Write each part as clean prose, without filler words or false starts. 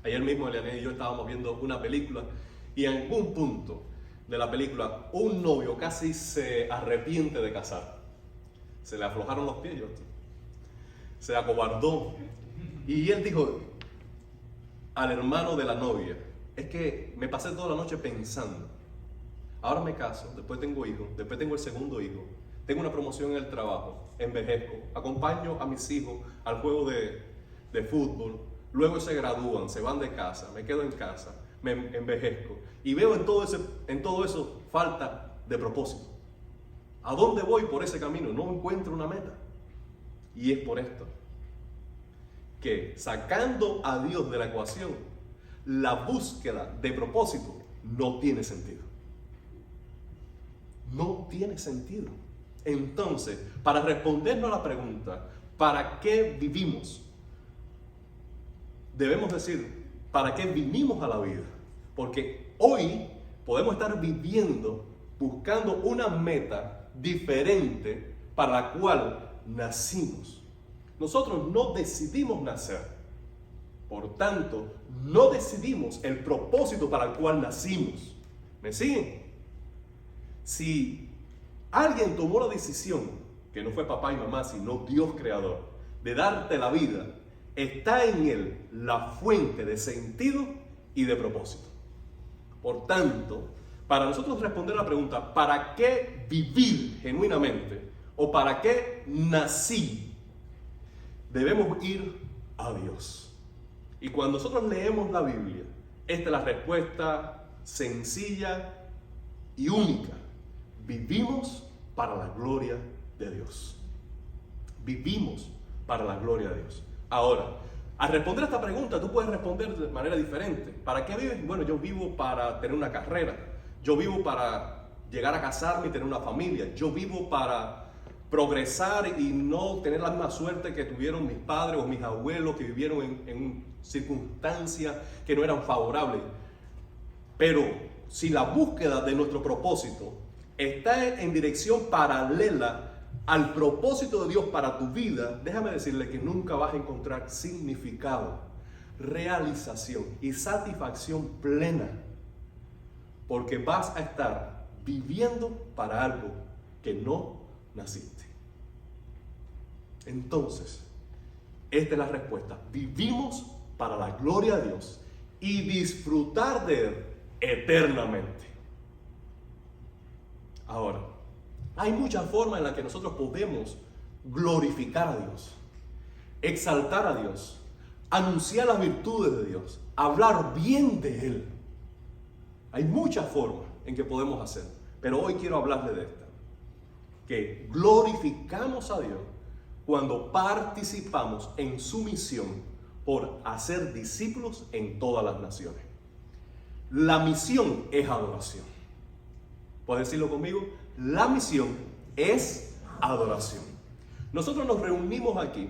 Ayer mismo Eliane y yo estábamos viendo una película y en algún punto de la película un novio casi se arrepiente de casar. Se le aflojaron los pies, se acobardó y él dijo al hermano de la novia: es que me pasé toda la noche pensando, ahora me caso, después tengo hijos, después tengo el segundo hijo, tengo una promoción en el trabajo, envejezco, acompaño a mis hijos al juego de fútbol, luego se gradúan, se van de casa, me quedo en casa, me envejezco y veo en todo eso falta de propósito. ¿A dónde voy por ese camino? No encuentro una meta. Y es por esto que, sacando a Dios de la ecuación, la búsqueda de propósito no tiene sentido. No tiene sentido. Entonces, para respondernos a la pregunta, ¿para qué vivimos? Debemos decir, ¿para qué vinimos a la vida? Porque hoy podemos estar viviendo, buscando una meta diferente para la cual nacimos. Nosotros no decidimos nacer. Por tanto, no decidimos el propósito para el cual nacimos. ¿Me siguen? Si alguien tomó la decisión, que no fue papá y mamá, sino Dios creador, de darte la vida, está en él la fuente de sentido y de propósito. Por tanto, para nosotros responder la pregunta, ¿para qué vivir genuinamente? ¿O para qué nací? Debemos ir a Dios. Y cuando nosotros leemos la Biblia, esta es la respuesta sencilla y única. Vivimos para la gloria de Dios. Vivimos para la gloria de Dios. Ahora, al responder a esta pregunta, tú puedes responder de manera diferente. ¿Para qué vives? Bueno, yo vivo para tener una carrera. Yo vivo para llegar a casarme y tener una familia. Yo vivo para progresar y no tener la misma suerte que tuvieron mis padres o mis abuelos que vivieron en circunstancias que no eran favorables. Pero si la búsqueda de nuestro propósito está en dirección paralela al propósito de Dios para tu vida, déjame decirle que nunca vas a encontrar significado, realización y satisfacción plena, porque vas a estar viviendo para algo que no naciste. Entonces, esta es la respuesta. Vivimos para la gloria de Dios y disfrutar de Él eternamente. Ahora, hay muchas formas en las que nosotros podemos glorificar a Dios, exaltar a Dios, anunciar las virtudes de Dios, hablar bien de Él. Hay muchas formas en que podemos hacer, pero hoy quiero hablarle de esta, que glorificamos a Dios cuando participamos en su misión por hacer discípulos en todas las naciones. La misión es adoración. ¿Puedes decirlo conmigo? La misión es adoración. Nosotros nos reunimos aquí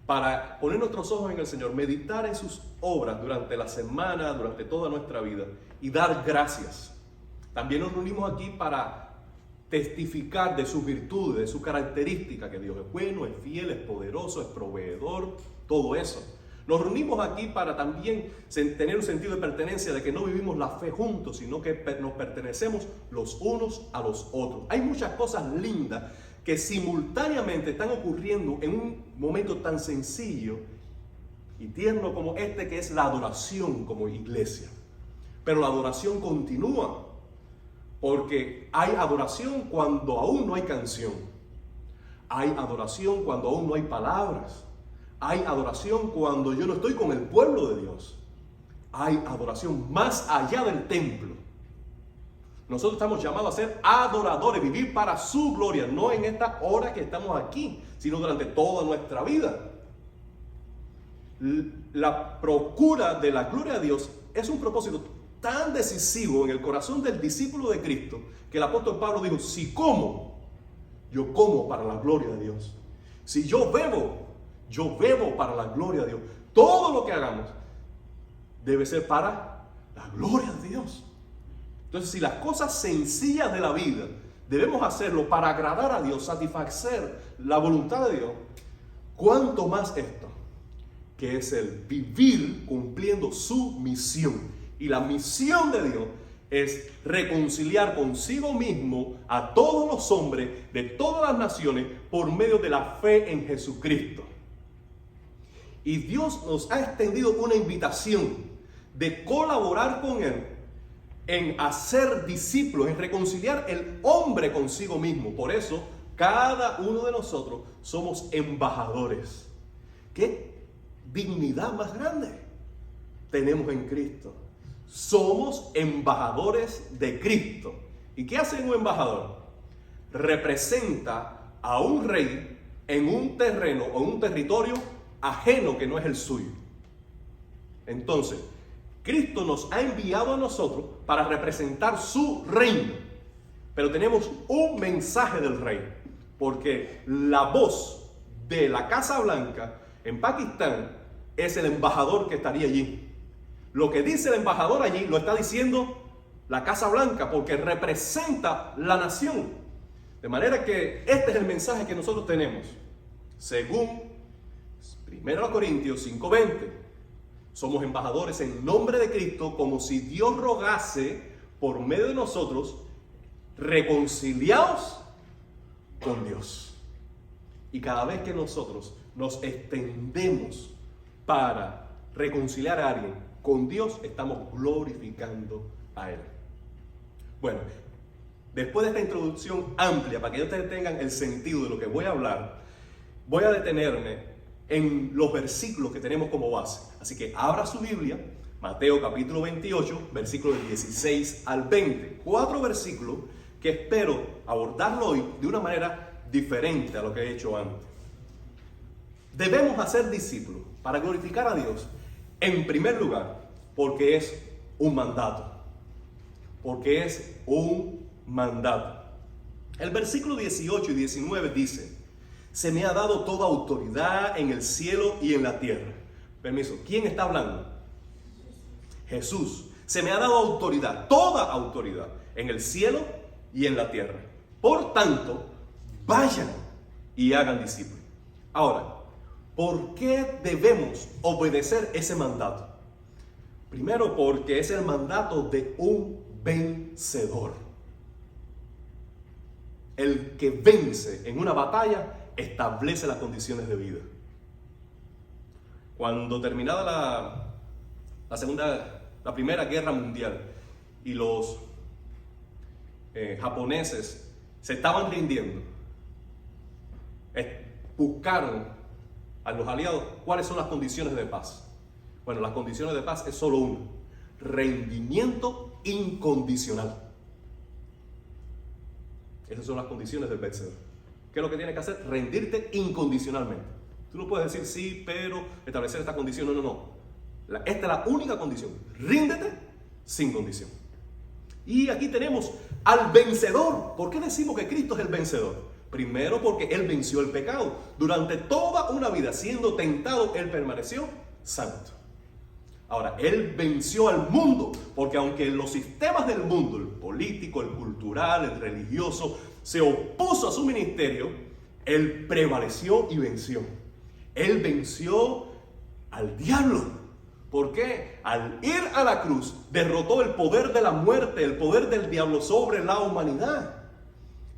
para poner nuestros ojos en el Señor, meditar en sus obras durante la semana, durante toda nuestra vida y dar gracias. También nos reunimos aquí para testificar de sus virtudes, de sus características, que Dios es bueno, es fiel, es poderoso, es proveedor, todo eso. Nos reunimos aquí para también tener un sentido de pertenencia, de que no vivimos la fe juntos, sino que nos pertenecemos los unos a los otros. Hay muchas cosas lindas que simultáneamente están ocurriendo en un momento tan sencillo y tierno como este, que es la adoración como iglesia. Pero la adoración continúa, porque hay adoración cuando aún no hay canción. Hay adoración cuando aún no hay palabras. Hay adoración cuando yo no estoy con el pueblo de Dios. Hay adoración más allá del templo. Nosotros estamos llamados a ser adoradores, vivir para su gloria, no en esta hora que estamos aquí, sino durante toda nuestra vida. La procura de la gloria de Dios es un propósito tan decisivo en el corazón del discípulo de Cristo, que el apóstol Pablo dijo: si como, yo como para la gloria de Dios. Si yo bebo para la gloria de Dios. Todo lo que hagamos debe ser para la gloria de Dios. Entonces, si las cosas sencillas de la vida debemos hacerlo para agradar a Dios, satisfacer la voluntad de Dios, ¿cuánto más esto? que es el vivir cumpliendo su misión. Y la misión de Dios es reconciliar consigo mismo a todos los hombres de todas las naciones por medio de la fe en Jesucristo. Y Dios nos ha extendido una invitación de colaborar con Él en hacer discípulos, en reconciliar el hombre consigo mismo. Por eso, cada uno de nosotros somos embajadores. ¿Qué dignidad más grande tenemos en Cristo? Somos embajadores de Cristo. ¿Y qué hace un embajador? Representa a un rey en un terreno o un territorio ajeno que no es el suyo. Entonces, Cristo nos ha enviado a nosotros para representar su reino. Pero tenemos un mensaje del rey, porque la voz de la Casa Blanca en Pakistán es el embajador que estaría allí. Lo que dice el embajador allí lo está diciendo la Casa Blanca, porque representa la nación. De manera que este es el mensaje que nosotros tenemos. Según 1 Corintios 5:20, somos embajadores en nombre de Cristo, como si Dios rogase por medio de nosotros, reconciliados con Dios. Y cada vez que nosotros nos extendemos para reconciliar a alguien con Dios, estamos glorificando a Él. Bueno, después de esta introducción amplia, para que ustedes tengan el sentido de lo que voy a hablar, voy a detenerme en los versículos que tenemos como base. Así que abra su Biblia, Mateo capítulo 28, versículos del 16 al 20. 4 versículos que espero abordarlo hoy de una manera diferente a lo que he hecho antes. Debemos hacer discípulos para glorificar a Dios, en primer lugar, porque es un mandato. Porque es un mandato. El versículo 18 y 19 dice: se me ha dado toda autoridad en el cielo y en la tierra. Permiso, ¿quién está hablando? Jesús. Se me ha dado autoridad, toda autoridad, en el cielo y en la tierra. Por tanto, vayan y hagan discípulos. Ahora, ¿por qué debemos obedecer ese mandato? Primero, porque es el mandato de un vencedor. El que vence en una batalla establece las condiciones de vida. Cuando terminada la Primera Guerra Mundial y los japoneses se estaban rindiendo, buscaron a los aliados cuáles son las condiciones de paz. Bueno, las condiciones de paz es solo una: rendimiento incondicional. Esas son las condiciones del vencedor. ¿Qué es lo que tienes que hacer? Rendirte incondicionalmente. Tú no puedes decir sí, pero establecer esta condición. No. Esta es la única condición. Ríndete sin condición. Y aquí tenemos al vencedor. ¿Por qué decimos que Cristo es el vencedor? Primero, porque Él venció el pecado. Durante toda una vida siendo tentado, Él permaneció santo. Ahora, Él venció al mundo, porque aunque los sistemas del mundo, el político, el cultural, el religioso, se opuso a su ministerio, Él prevaleció y venció. Él venció al diablo. ¿Por qué? Al ir a la cruz, derrotó el poder de la muerte, el poder del diablo sobre la humanidad.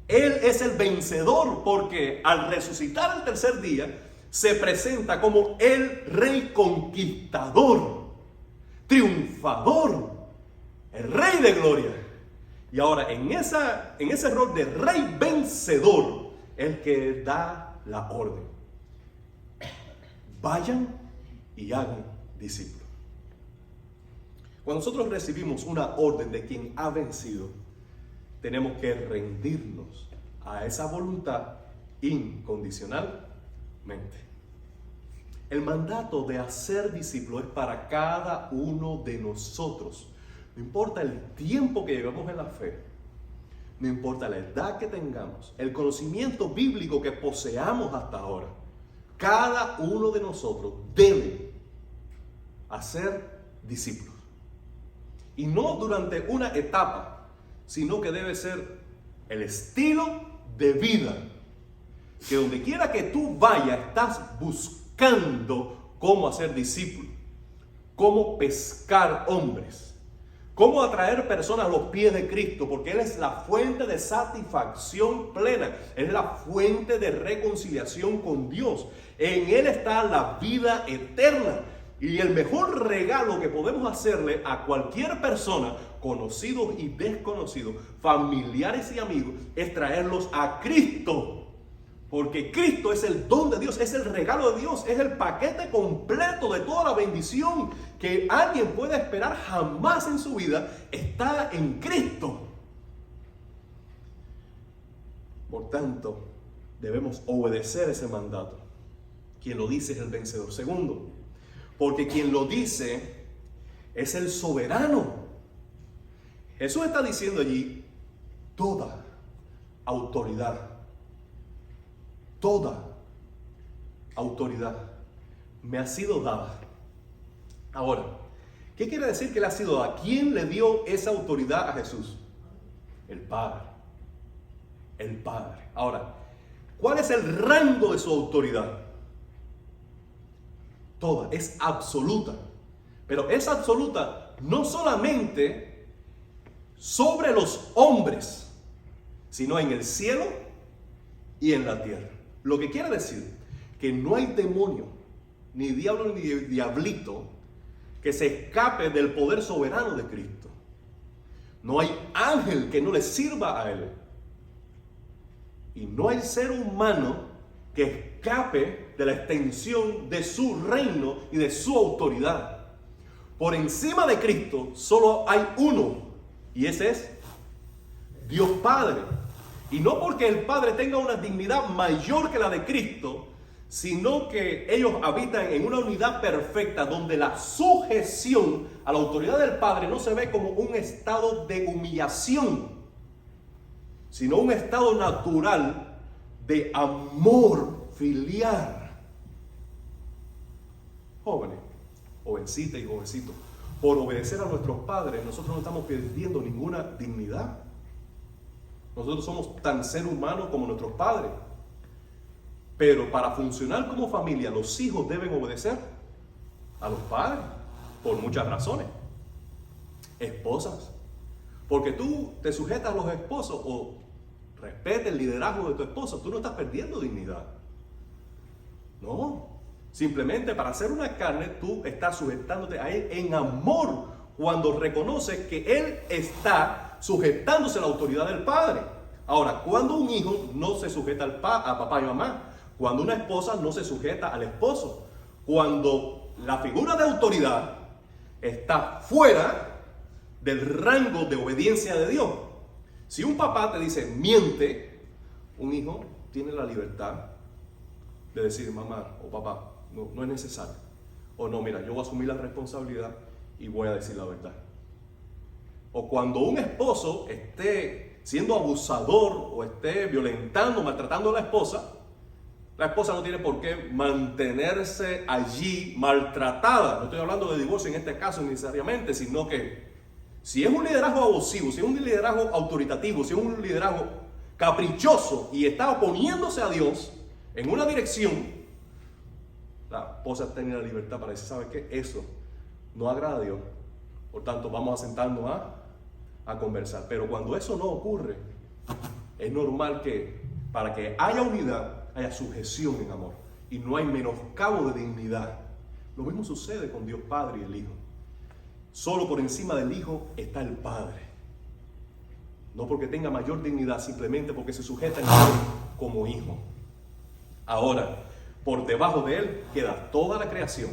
Él es el vencedor, porque al resucitar el tercer día, se presenta como el rey conquistador, triunfador, el rey de gloria. Y ahora en ese rol de rey vencedor, el que da la orden: vayan y hagan discípulos. Cuando nosotros recibimos una orden de quien ha vencido, tenemos que rendirnos a esa voluntad incondicionalmente. El mandato de hacer discípulos es para cada uno de nosotros. No importa el tiempo que llevamos en la fe, no importa la edad que tengamos, el conocimiento bíblico que poseamos hasta ahora, cada uno de nosotros debe hacer discípulos. Y no durante una etapa, sino que debe ser el estilo de vida. Que donde quiera que tú vayas, estás buscando cómo hacer discípulos, cómo pescar hombres, cómo atraer personas a los pies de Cristo, porque Él es la fuente de satisfacción plena, Él es la fuente de reconciliación con Dios. En Él está la vida eterna. Y el mejor regalo que podemos hacerle a cualquier persona, conocidos y desconocidos, familiares y amigos, es traerlos a Cristo. Porque Cristo es el don de Dios, es el regalo de Dios, es el paquete completo de toda la bendición que alguien puede esperar jamás en su vida, está en Cristo. Por tanto, debemos obedecer ese mandato. Quien lo dice es el vencedor. Segundo, porque quien lo dice es el soberano. Jesús está diciendo allí, toda autoridad me ha sido dada. Ahora, ¿qué quiere decir que le ha sido dada? ¿Quién le dio esa autoridad a Jesús? El Padre. El Padre. Ahora, ¿cuál es el rango de su autoridad? Toda, es absoluta. Pero es absoluta no solamente sobre los hombres, sino en el cielo y en la tierra. Lo que quiere decir que no hay demonio, ni diablo, ni diablito que se escape del poder soberano de Cristo. No hay ángel que no le sirva a Él. Y no hay ser humano que escape de la extensión de su reino y de su autoridad. Por encima de Cristo solo hay uno, y ese es Dios Padre. Y no porque el Padre tenga una dignidad mayor que la de Cristo, sino que ellos habitan en una unidad perfecta donde la sujeción a la autoridad del Padre no se ve como un estado de humillación, sino un estado natural de amor filial. Jóvenes, jovencitas y jovencitos, por obedecer a nuestros padres, nosotros no estamos perdiendo ninguna dignidad. Nosotros somos tan ser humano como nuestros padres. Pero para funcionar como familia, los hijos deben obedecer a los padres por muchas razones. Esposas, porque tú te sujetas a los esposos o respeta el liderazgo de tu esposo, tú no estás perdiendo dignidad. No, simplemente para hacer una carne, tú estás sujetándote a él en amor, cuando reconoces que él está sujetándose a la autoridad del padre. Ahora, cuando un hijo no se sujeta a papá y mamá, cuando una esposa no se sujeta al esposo, cuando la figura de autoridad está fuera del rango de obediencia de Dios. Si un papá te dice miente, un hijo tiene la libertad de decir mamá o papá, no es necesario. O no, mira, yo voy a asumir la responsabilidad y voy a decir la verdad. O cuando un esposo esté siendo abusador o esté violentando, maltratando a la esposa no tiene por qué mantenerse allí maltratada. No estoy hablando de divorcio en este caso necesariamente, sino que si es un liderazgo abusivo, si es un liderazgo autoritativo, si es un liderazgo caprichoso y está oponiéndose a Dios en una dirección, la esposa tiene la libertad para decir, ¿sabe qué? Eso no agrada a Dios. Por tanto, vamos a sentarnos a conversar. Pero cuando eso no ocurre, es normal que para que haya unidad, haya sujeción en amor. Y no hay menoscabo de dignidad. Lo mismo sucede con Dios Padre y el Hijo. Solo por encima del Hijo está el Padre. No porque tenga mayor dignidad, simplemente porque se sujeta en él como hijo. Ahora, por debajo de él queda toda la creación.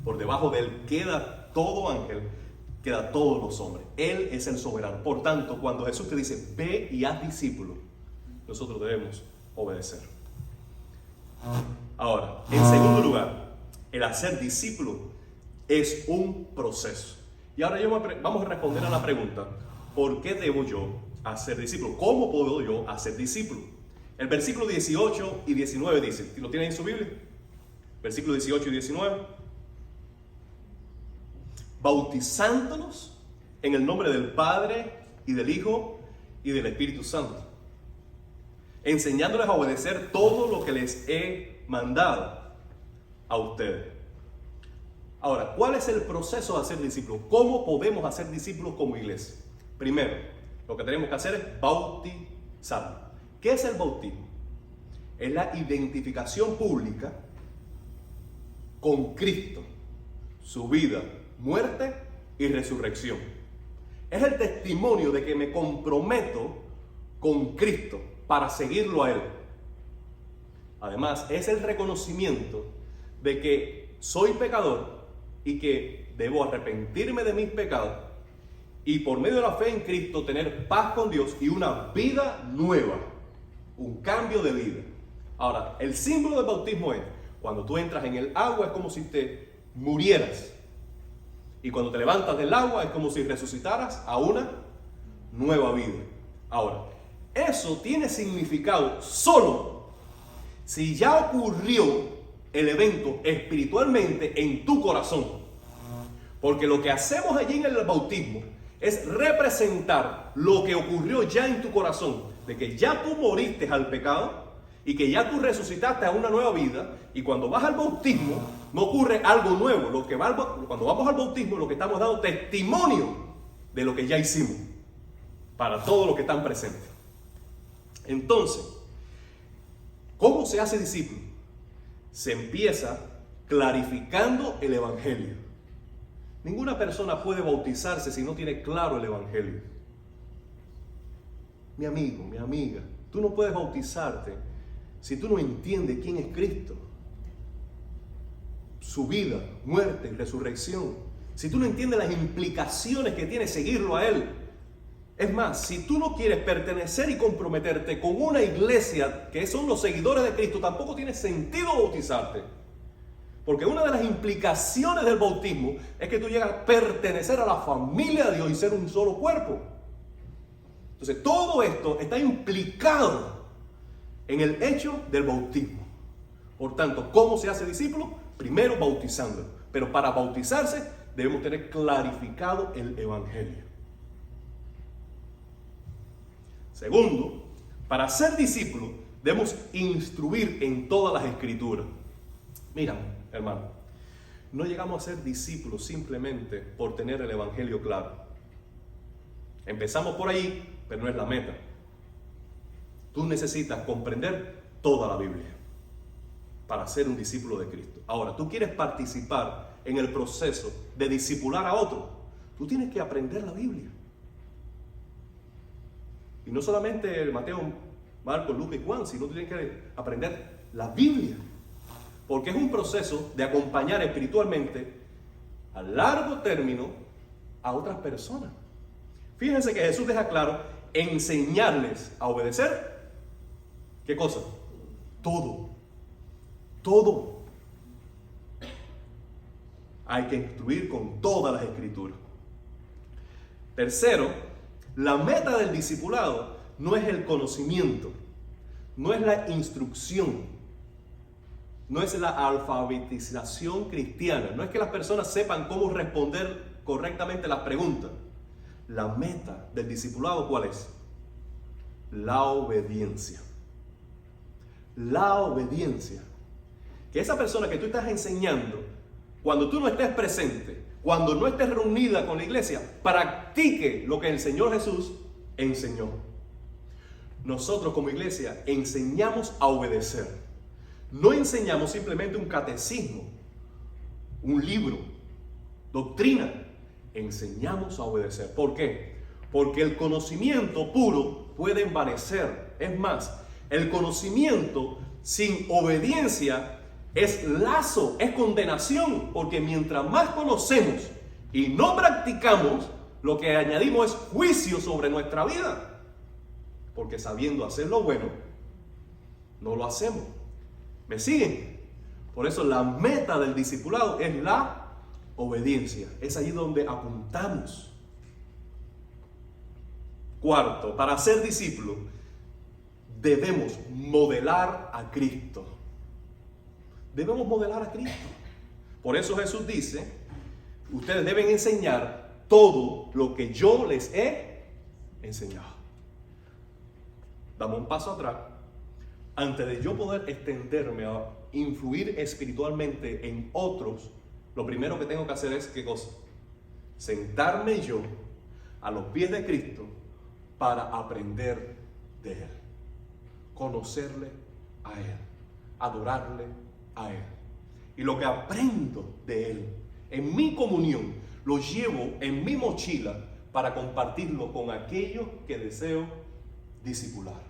Por debajo de él queda todo ángel, queda todos los hombres. Él es el soberano. Por tanto, cuando Jesús te dice, ve y haz discípulos, nosotros debemos obedecer. Ahora, en segundo lugar, el hacer discípulo es un proceso. Y ahora vamos a responder a la pregunta, ¿por qué debo yo hacer discípulo? ¿Cómo puedo yo hacer discípulo? El versículo 18 y 19 dice, ¿lo tienen en su Biblia? Versículo 18 y 19. Bautizándonos en el nombre del Padre y del Hijo y del Espíritu Santo, enseñándoles a obedecer todo lo que les he mandado a ustedes. Ahora, ¿cuál es el proceso de hacer discípulos? ¿Cómo podemos hacer discípulos como iglesia? Primero, lo que tenemos que hacer es bautizar. ¿Qué es el bautismo? Es la identificación pública con Cristo, su vida, muerte y resurrección. Es el testimonio de que me comprometo con Cristo para seguirlo a Él. Además, es el reconocimiento de que soy pecador y que debo arrepentirme de mis pecados y por medio de la fe en Cristo tener paz con Dios y una vida nueva, un cambio de vida. Ahora, el símbolo del bautismo es, cuando tú entras en el agua es como si te murieras. Y cuando te levantas del agua es como si resucitaras a una nueva vida. Ahora, eso tiene significado solo si ya ocurrió el evento espiritualmente en tu corazón. Porque lo que hacemos allí en el bautismo es representar lo que ocurrió ya en tu corazón, de que ya tú moriste al pecado y que ya tú resucitaste a una nueva vida. Y cuando vas al bautismo no ocurre algo nuevo. Cuando vamos al bautismo lo que estamos dando testimonio de lo que ya hicimos para todos los que están presentes. Entonces, ¿cómo se hace discípulo? Se empieza clarificando el evangelio. Ninguna persona puede bautizarse si no tiene claro el evangelio. Mi amigo, mi amiga, tú no puedes bautizarte si tú no entiendes quién es Cristo, su vida, muerte y resurrección. Si tú no entiendes las implicaciones que tiene seguirlo a Él. Es más, si tú no quieres pertenecer y comprometerte con una iglesia que son los seguidores de Cristo, tampoco tiene sentido bautizarte. Porque una de las implicaciones del bautismo es que tú llegas a pertenecer a la familia de Dios y ser un solo cuerpo. Entonces, todo esto está implicado en el hecho del bautismo. Por tanto, ¿cómo se hace discípulo? Primero bautizándolo. Pero para bautizarse debemos tener clarificado el evangelio. Segundo, para ser discípulos debemos instruir en todas las escrituras. Mira, hermano, no llegamos a ser discípulos simplemente por tener el evangelio claro. Empezamos por ahí, pero no es la meta. Tú necesitas comprender toda la Biblia para ser un discípulo de Cristo. Ahora, tú quieres participar en el proceso de discipular a otro, tú tienes que aprender la Biblia. Y no solamente Mateo, Marcos, Lucas y Juan, sino tú tienes que aprender la Biblia. Porque es un proceso de acompañar espiritualmente a largo término a otras personas. Fíjense que Jesús deja claro enseñarles a obedecer. ¿Qué cosa? Todo. Todo. Hay que instruir con todas las escrituras. Tercero, la meta del discipulado no es el conocimiento, no es la instrucción, no es la alfabetización cristiana, no es que las personas sepan cómo responder correctamente las preguntas. La meta del discipulado, ¿cuál es? La obediencia. La obediencia. Que esa persona que tú estás enseñando, cuando tú no estés presente, cuando no estés reunida con la iglesia, practique lo que el Señor Jesús enseñó. Nosotros como iglesia enseñamos a obedecer. No enseñamos simplemente un catecismo, un libro, doctrina. Enseñamos a obedecer. ¿Por qué? Porque el conocimiento puro puede envanecer. Es más, el conocimiento sin obediencia es lazo, es condenación, porque mientras más conocemos y no practicamos, lo que añadimos es juicio sobre nuestra vida, porque sabiendo hacer lo bueno, no lo hacemos. ¿Me siguen? Por eso la meta del discipulado es la obediencia, es allí donde apuntamos. Cuarto, para ser discípulos debemos modelar a Cristo. Debemos modelar a Cristo. Por eso Jesús dice, ustedes deben enseñar todo lo que yo les he enseñado. Damos un paso atrás. Antes de yo poder extenderme a influir espiritualmente en otros, lo primero que tengo que hacer es, ¿qué cosa? Sentarme yo a los pies de Cristo para aprender de Él, conocerle a Él, adorarle a Él. Y lo que aprendo de Él en mi comunión, lo llevo en mi mochila para compartirlo con aquellos que deseo discipular.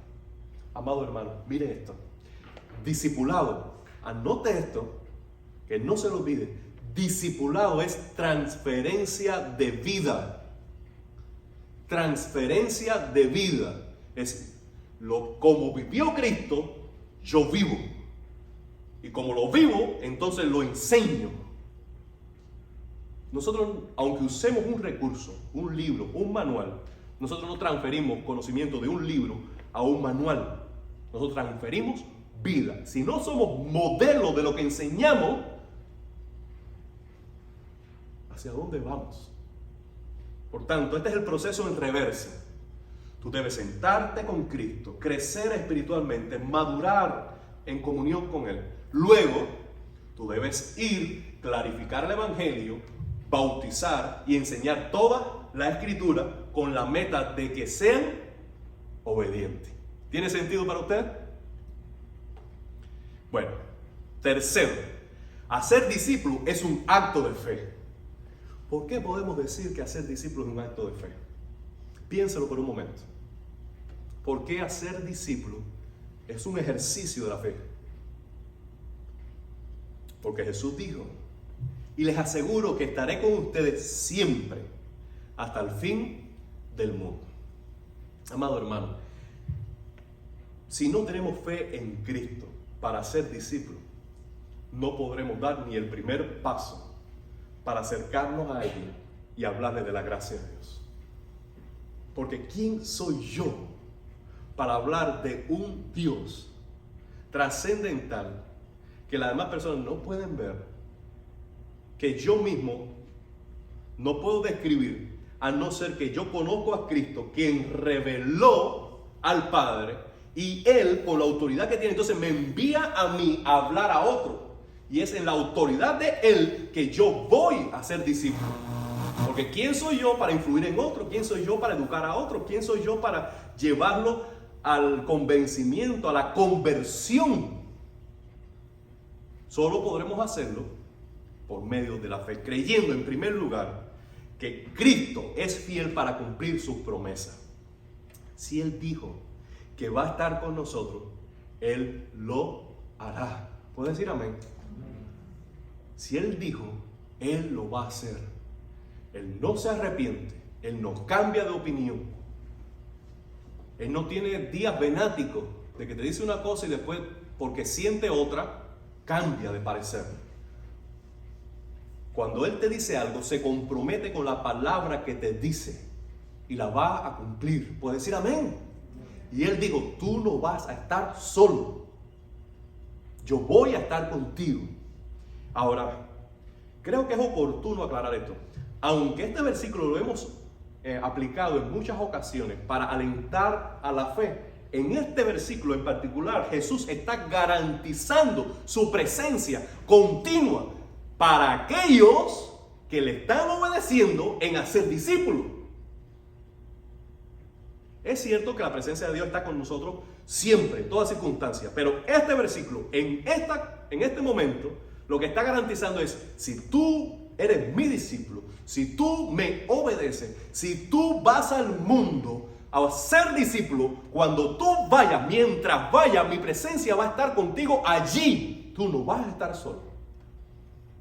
Amado hermano, mire esto. Discipulado, anote esto, que no se lo olvide. Discipulado es transferencia de vida. Transferencia de vida. Es como vivió Cristo, yo vivo. Y como lo vivo, entonces lo enseño. Nosotros, aunque usemos un recurso, un libro, un manual, nosotros no transferimos conocimiento de un libro a un manual. Nosotros transferimos vida. Si no somos modelos de lo que enseñamos, ¿hacia dónde vamos? Por tanto, este es el proceso en reversa. Tú debes sentarte con Cristo, crecer espiritualmente, madurar en comunión con Él. Luego, tú debes ir, clarificar el Evangelio, bautizar y enseñar toda la Escritura con la meta de que sean obedientes. ¿Tiene sentido para usted? Bueno, tercero, hacer discípulo es un acto de fe. ¿Por qué podemos decir que hacer discípulo es un acto de fe? Piénselo por un momento. ¿Por qué hacer discípulo es un ejercicio de la fe? Porque Jesús dijo, y les aseguro que estaré con ustedes siempre, hasta el fin del mundo. Amado hermano, si no tenemos fe en Cristo para ser discípulos, no podremos dar ni el primer paso para acercarnos a Él y hablarle de la gracia de Dios. Porque ¿quién soy yo para hablar de un Dios trascendental que las demás personas no pueden ver, que yo mismo no puedo describir, a no ser que yo conozco a Cristo, quien reveló al Padre, y Él, con la autoridad que tiene, entonces me envía a mí a hablar a otro? Y es en la autoridad de Él que yo voy a ser discípulo. Porque ¿quién soy yo para influir en otro? ¿Quién soy yo para educar a otro? ¿Quién soy yo para llevarlo al convencimiento, a la conversión? Solo podremos hacerlo por medio de la fe, creyendo en primer lugar que Cristo es fiel para cumplir sus promesas. Si Él dijo que va a estar con nosotros, Él lo hará. ¿Puedes decir amén? Si Él dijo, Él lo va a hacer. Él no se arrepiente, Él no cambia de opinión. Él no tiene días venáticos de que te dice una cosa y después, porque siente otra, cambia de parecer. Cuando Él te dice algo, se compromete con la palabra que te dice y la va a cumplir. Puedes decir amén. Y Él dijo, tú no vas a estar solo. Yo voy a estar contigo. Ahora, creo que es oportuno aclarar esto. Aunque este versículo lo hemos aplicado en muchas ocasiones para alentar a la fe, en este versículo en particular Jesús está garantizando su presencia continua para aquellos que le están obedeciendo en hacer discípulos. Es cierto que la presencia de Dios está con nosotros siempre, en todas circunstancias, pero este versículo, en este momento, lo que está garantizando es, si tú eres mi discípulo, si tú me obedeces, si tú vas al mundo a ser discípulo, cuando tú vayas, mientras vayas, mi presencia va a estar contigo allí. Tú no vas a estar solo.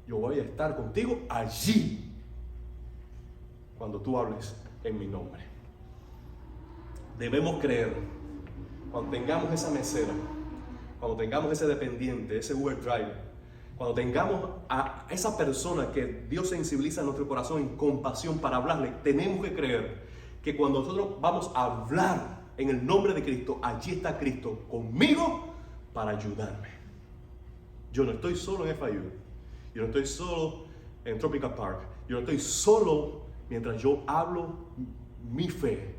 Yo voy a estar contigo allí cuando tú hables en mi nombre. Debemos creer, cuando tengamos esa mesera, cuando tengamos ese dependiente, ese Uber driver, cuando tengamos a esa persona que Dios sensibiliza en nuestro corazón en compasión para hablarle, tenemos que creer que cuando nosotros vamos a hablar en el nombre de Cristo, allí está Cristo conmigo para ayudarme. Yo no estoy solo en FIU, yo no estoy solo en Tropical Park, yo no estoy solo mientras yo hablo mi fe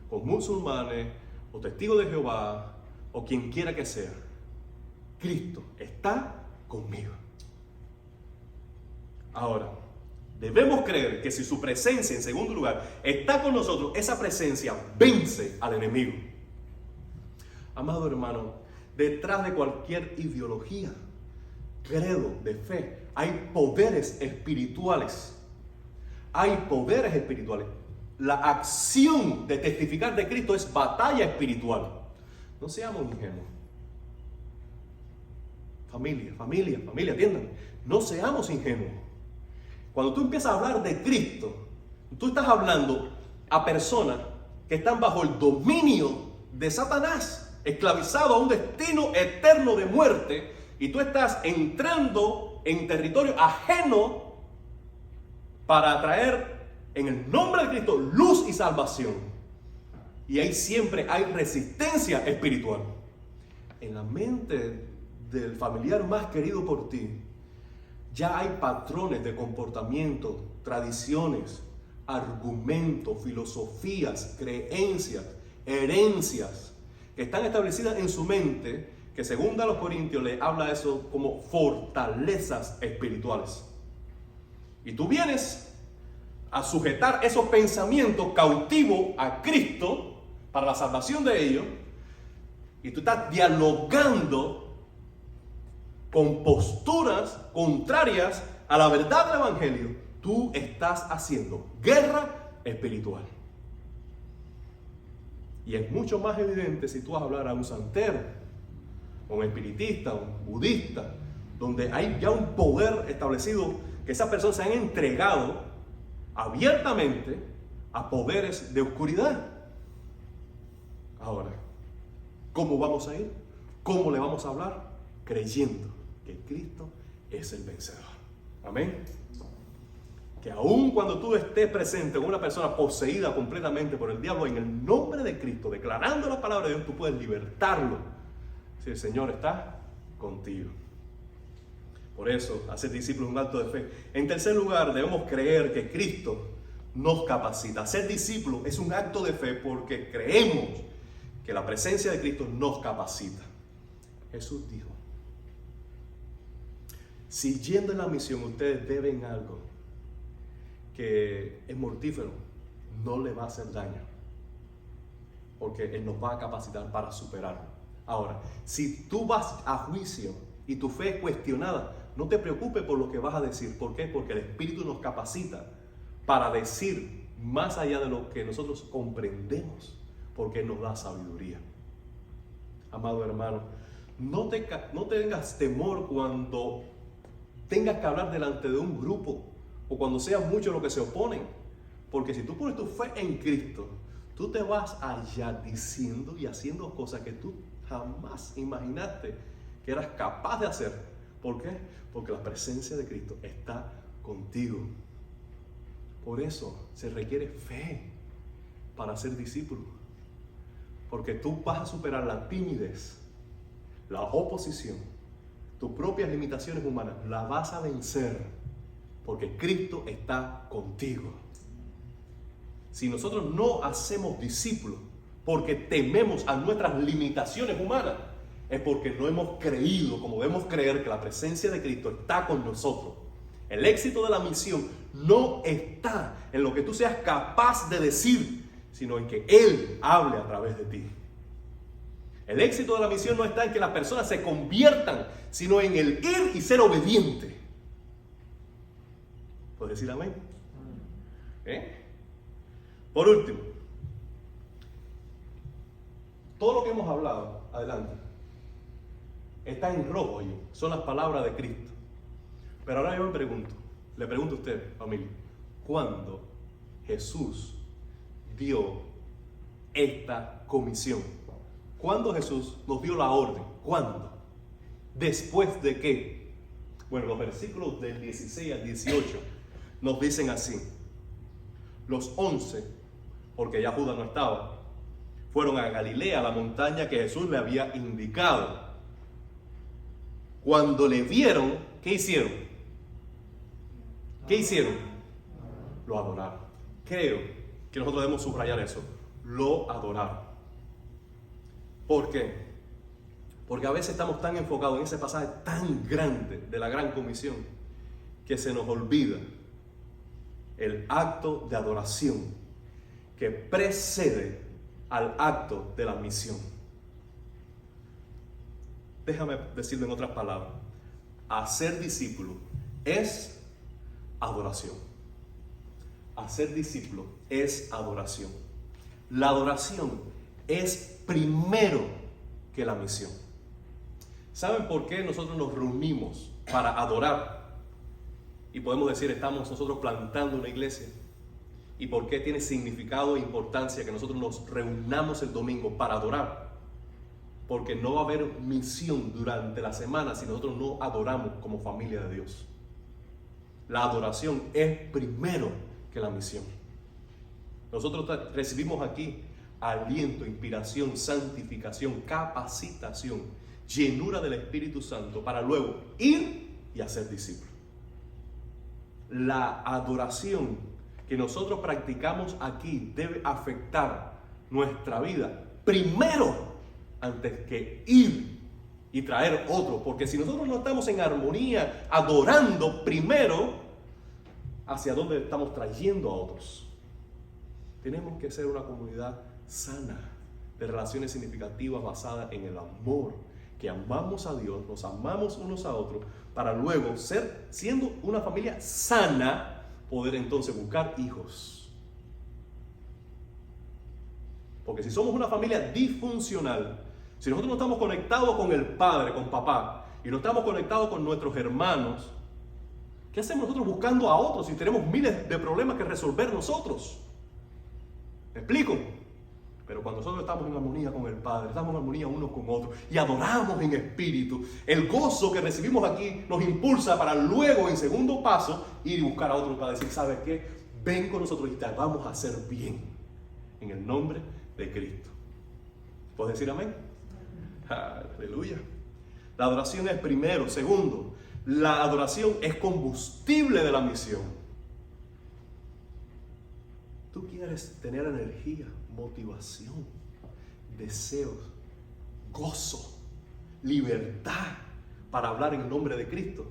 con musulmanes o testigos de Jehová o quien quiera que sea. Cristo está conmigo. Ahora, debemos creer que si su presencia, en segundo lugar, está con nosotros, esa presencia vence al enemigo. Amado hermano, detrás de cualquier ideología, credo de fe, hay poderes espirituales. Hay poderes espirituales. La acción de testificar de Cristo es batalla espiritual. No seamos ingenuos. Familia, atiendan. No seamos ingenuos. Cuando tú empiezas a hablar de Cristo, tú estás hablando a personas que están bajo el dominio de Satanás, esclavizados a un destino eterno de muerte, y tú estás entrando en territorio ajeno para traer en el nombre de Cristo luz y salvación. Y ahí siempre hay resistencia espiritual. En la mente del familiar más querido por ti, ya hay patrones de comportamiento, tradiciones, argumentos, filosofías, creencias, herencias que están establecidas en su mente, que según a los Corintios le habla de eso como fortalezas espirituales. Y tú vienes a sujetar esos pensamientos cautivos a Cristo para la salvación de ellos, y tú estás dialogando con posturas contrarias a la verdad del Evangelio. Tú estás haciendo guerra espiritual. Y es mucho más evidente si tú vas a hablar a un santero, a un espiritista, a un budista, donde hay ya un poder establecido, que esas personas se han entregado abiertamente a poderes de oscuridad. Ahora, ¿cómo vamos a ir? ¿Cómo le vamos a hablar? Creyendo que Cristo es el vencedor. Amén. Que aun cuando tú estés presente con una persona poseída completamente por el diablo, en el nombre de Cristo, declarando la palabra de Dios, tú puedes libertarlo si el Señor está contigo. Por eso, hacer discípulos es un acto de fe. En tercer lugar, debemos creer que Cristo nos capacita. Ser discípulos es un acto de fe porque creemos que la presencia de Cristo nos capacita. Jesús dijo: si yendo en la misión ustedes deben algo que es mortífero, no le va a hacer daño, porque Él nos va a capacitar para superarlo. Ahora, si tú vas a juicio y tu fe es cuestionada, no te preocupes por lo que vas a decir. ¿Por qué? Porque el Espíritu nos capacita para decir más allá de lo que nosotros comprendemos, porque Él nos da sabiduría. Amado hermano, no tengas temor cuando tengas que hablar delante de un grupo, o cuando sean muchos los que se oponen, porque si tú pones tu fe en Cristo, tú te vas allá diciendo y haciendo cosas que tú jamás imaginaste que eras capaz de hacer. ¿Por qué? Porque la presencia de Cristo está contigo. Por eso se requiere fe para ser discípulo, porque tú vas a superar la timidez, la oposición, tus propias limitaciones humanas, la vas a vencer, porque Cristo está contigo. Si nosotros no hacemos discípulos porque tememos a nuestras limitaciones humanas, es porque no hemos creído, como debemos creer, que la presencia de Cristo está con nosotros. El éxito de la misión no está en lo que tú seas capaz de decir, sino en que Él hable a través de ti. El éxito de la misión no está en que las personas se conviertan, sino en el ir y ser obediente. ¿Puedes decir amén? Por último, todo lo que hemos hablado, adelante, está en rojo, oye, son las palabras de Cristo. Pero ahora yo le pregunto a usted, familia, ¿cuándo Jesús dio esta comisión? ¿Cuándo Jesús nos dio la orden? ¿Cuándo? ¿Después de qué? Bueno, los versículos del 16 al 18 nos dicen así: los 11, porque ya Judas no estaba, fueron a Galilea, a la montaña que Jesús le había indicado. Cuando le vieron, ¿qué hicieron? ¿Qué hicieron? Lo adoraron. Creo que nosotros debemos subrayar eso. Lo adoraron. ¿Por qué? Porque a veces estamos tan enfocados en ese pasaje tan grande de la gran comisión, que se nos olvida el acto de adoración que precede al acto de la misión. Déjame decirlo en otras palabras. Hacer discípulo es adoración. Hacer discípulo es adoración. La adoración es primero que la misión. ¿Saben por qué nosotros nos reunimos para adorar? Y podemos decir, estamos nosotros plantando una iglesia. ¿Y por qué tiene significado e importancia que nosotros nos reunamos el domingo para adorar? Porque no va a haber misión durante la semana si nosotros no adoramos como familia de Dios. La adoración es primero que la misión. Nosotros recibimos aquí aliento, inspiración, santificación, capacitación, llenura del Espíritu Santo para luego ir y hacer discípulos. La adoración que nosotros practicamos aquí debe afectar nuestra vida primero antes que ir y traer otro, porque si nosotros no estamos en armonía adorando primero, ¿hacia dónde estamos trayendo a otros? Tenemos que ser una comunidad sana, de relaciones significativas basadas en el amor, que amamos a Dios, nos amamos unos a otros, para luego siendo una familia sana, poder entonces buscar hijos. Porque si somos una familia disfuncional, si nosotros no estamos conectados con el Padre, con papá, y no estamos conectados con nuestros hermanos, ¿qué hacemos nosotros buscando a otros si tenemos miles de problemas que resolver nosotros? ¿Me explico? Pero cuando nosotros estamos en armonía con el Padre, estamos en armonía unos con otros y adoramos en espíritu, el gozo que recibimos aquí nos impulsa para luego, en segundo paso, ir y buscar a otros para decir, ¿sabes qué? Ven con nosotros y te vamos a hacer bien. En el nombre de Cristo. ¿Puedes decir amén? Aleluya. La adoración es primero. Segundo, la adoración es combustible de la misión. Tú quieres tener energía, motivación, deseos, gozo, libertad para hablar en nombre de Cristo.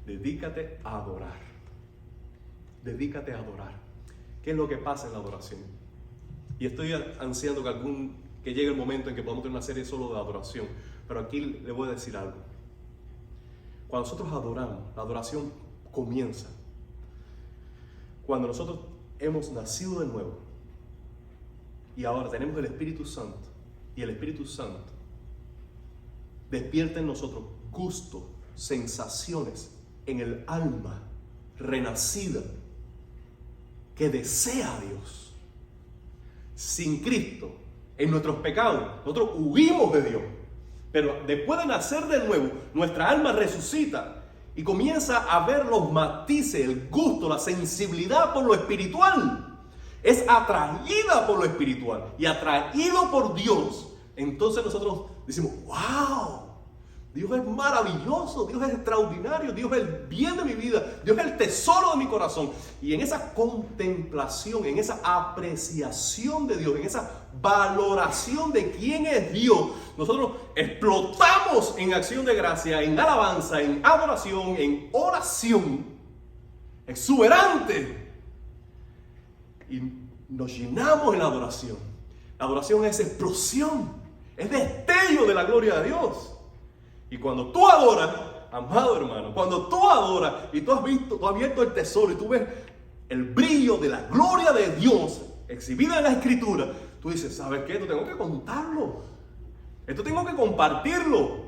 Dedícate a adorar. Dedícate a adorar. ¿Qué es lo que pasa en la adoración? Y estoy ansiando que llegue el momento en que podamos tener una serie solo de adoración. Pero aquí le voy a decir algo. Cuando nosotros adoramos, la adoración comienza cuando nosotros hemos nacido de nuevo y ahora tenemos el Espíritu Santo, y el Espíritu Santo despierta en nosotros gusto, sensaciones en el alma renacida que desea a Dios. Sin Cristo, en nuestros pecados, nosotros huimos de Dios. Pero después de nacer de nuevo, nuestra alma resucita y comienza a ver los matices, el gusto, la sensibilidad por lo espiritual. Es atraída por lo espiritual y atraído por Dios. Entonces nosotros decimos, wow, Dios es maravilloso, Dios es extraordinario, Dios es el bien de mi vida, Dios es el tesoro de mi corazón. Y en esa contemplación, en esa apreciación de Dios, en esa valoración de quién es Dios, nosotros explotamos en acción de gracia, en alabanza, en adoración, en oración exuberante. Y nos llenamos en la adoración. La adoración es explosión, es destello de la gloria de Dios. Y cuando tú adoras, amado hermano, cuando tú adoras y tú has abierto el tesoro y tú ves el brillo de la gloria de Dios exhibida en la Escritura, tú dices, ¿sabes qué? Esto tengo que contarlo. Esto tengo que compartirlo.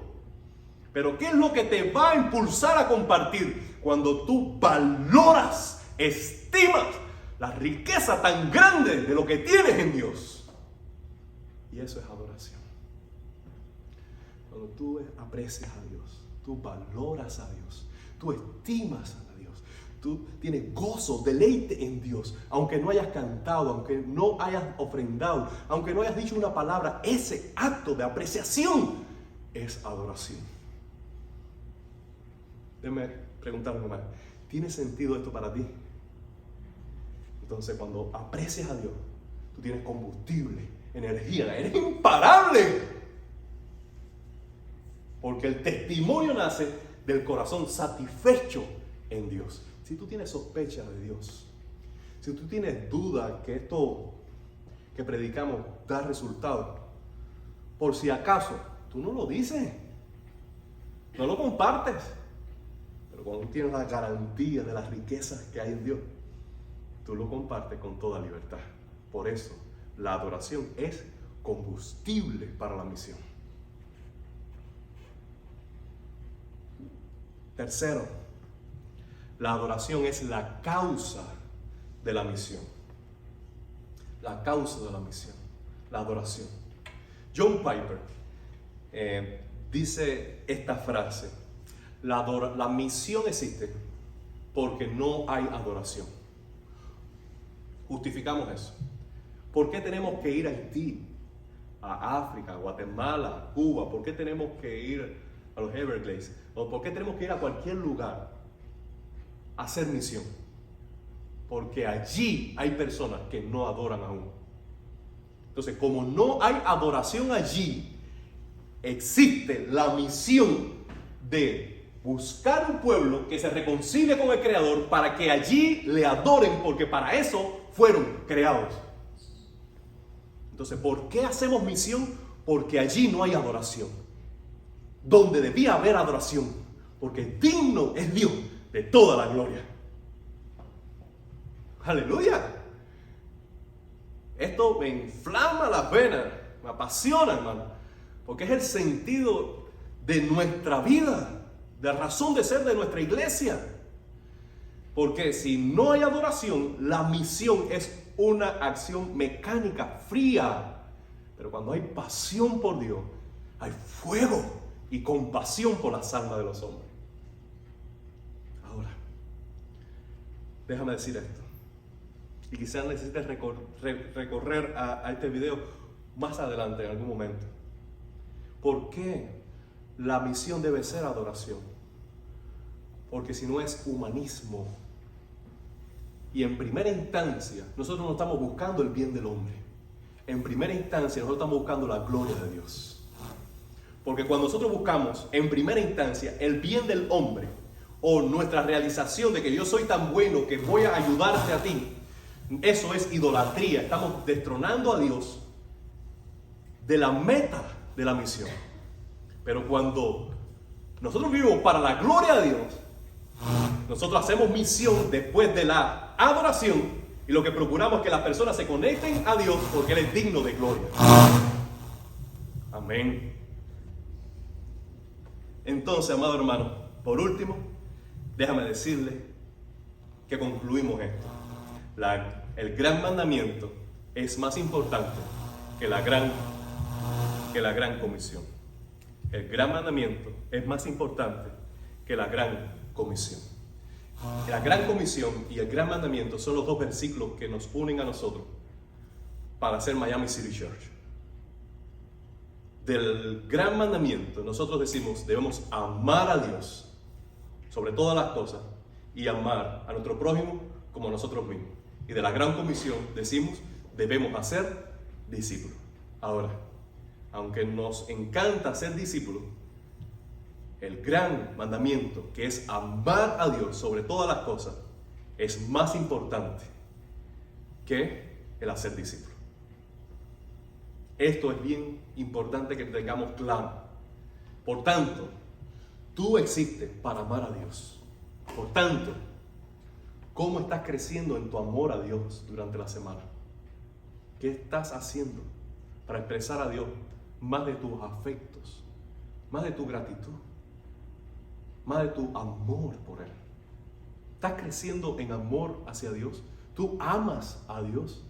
Pero ¿qué es lo que te va a impulsar a compartir? Cuando tú valoras, estimas la riqueza tan grande de lo que tienes en Dios. Y eso es adoración. Cuando tú aprecias a Dios, tú valoras a Dios, tú estimas a Dios, tú tienes gozo, deleite en Dios, aunque no hayas cantado, aunque no hayas ofrendado, aunque no hayas dicho una palabra, ese acto de apreciación es adoración. Déjame preguntarme más, ¿tiene sentido esto para ti? Entonces cuando aprecias a Dios, tú tienes combustible, energía, eres imparable. Porque el testimonio nace del corazón satisfecho en Dios. Si tú tienes sospecha de Dios, si tú tienes duda que esto que predicamos da resultado, por si acaso, tú no lo dices, no lo compartes. Pero cuando tú tienes la garantía de las riquezas que hay en Dios, tú lo compartes con toda libertad. Por eso, la adoración es combustible para la misión. Tercero, la adoración es la causa de la misión. La causa de la misión, la adoración. John Piper dice esta frase: la misión existe porque no hay adoración. Justificamos eso. ¿Por qué tenemos que ir a Haití, a África, a Guatemala, a Cuba? ¿Por qué tenemos que ir a los Everglades? ¿O por qué tenemos que ir a cualquier lugar a hacer misión? Porque allí hay personas que no adoran aún. Entonces, como no hay adoración allí, existe la misión de buscar un pueblo que se reconcilie con el Creador para que allí le adoren, porque para eso fueron creados. Entonces, ¿por qué hacemos misión? Porque allí no hay adoración. Donde debía haber adoración, porque digno es Dios de toda la gloria. ¡Aleluya! Esto me inflama las venas, me apasiona, hermano, porque es el sentido de nuestra vida, de razón de ser de nuestra iglesia. Porque si no hay adoración, la misión es una acción mecánica, fría. Pero cuando hay pasión por Dios, hay fuego y compasión por las almas de los hombres. Ahora, déjame decir esto. Y quizás necesites recorrer a este video más adelante en algún momento. ¿Por qué la misión debe ser adoración? Porque si no es humanismo. Y en primera instancia, nosotros no estamos buscando el bien del hombre. En primera instancia, nosotros estamos buscando la gloria de Dios. Porque cuando nosotros buscamos, en primera instancia, el bien del hombre, o nuestra realización de que yo soy tan bueno que voy a ayudarte a ti, eso es idolatría. Estamos destronando a Dios de la meta de la misión. Pero cuando nosotros vivimos para la gloria de Dios, nosotros hacemos misión después de la adoración y lo que procuramos es que las personas se conecten a Dios porque Él es digno de gloria. Amén. Entonces, amado hermano, por último, déjame decirle que concluimos esto. El gran mandamiento es más importante que la gran comisión. El gran mandamiento es más importante que la gran comisión. La gran comisión y el gran mandamiento son los dos versículos que nos unen a nosotros para hacer Miami City Church. Del gran mandamiento nosotros decimos debemos amar a Dios sobre todas las cosas y amar a nuestro prójimo como nosotros mismos. Y de la gran comisión decimos debemos hacer discípulos. Ahora, aunque nos encanta ser discípulos, el gran mandamiento, que es amar a Dios sobre todas las cosas, es más importante que el hacer discípulos. Esto es bien importante que tengamos claro. Por tanto, tú existes para amar a Dios. Por tanto, ¿cómo estás creciendo en tu amor a Dios durante la semana? ¿Qué estás haciendo para expresar a Dios más de tus afectos, más de tu gratitud, más de tu amor por Él? ¿Estás creciendo en amor hacia Dios? ¿Tú amas a Dios?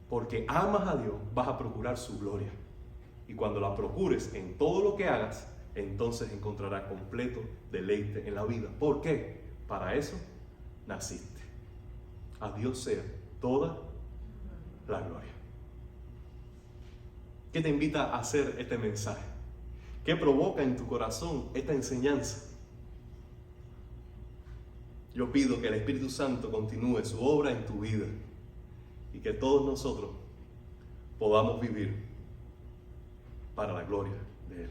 Porque amas a Dios, vas a procurar su gloria. Y cuando la procures en todo lo que hagas, entonces encontrarás completo deleite en la vida. ¿Por qué? Para eso naciste. A Dios sea toda la gloria. ¿Qué te invita a hacer este mensaje? ¿Qué provoca en tu corazón esta enseñanza? Yo pido que el Espíritu Santo continúe su obra en tu vida y que todos nosotros podamos vivir para la gloria de Él.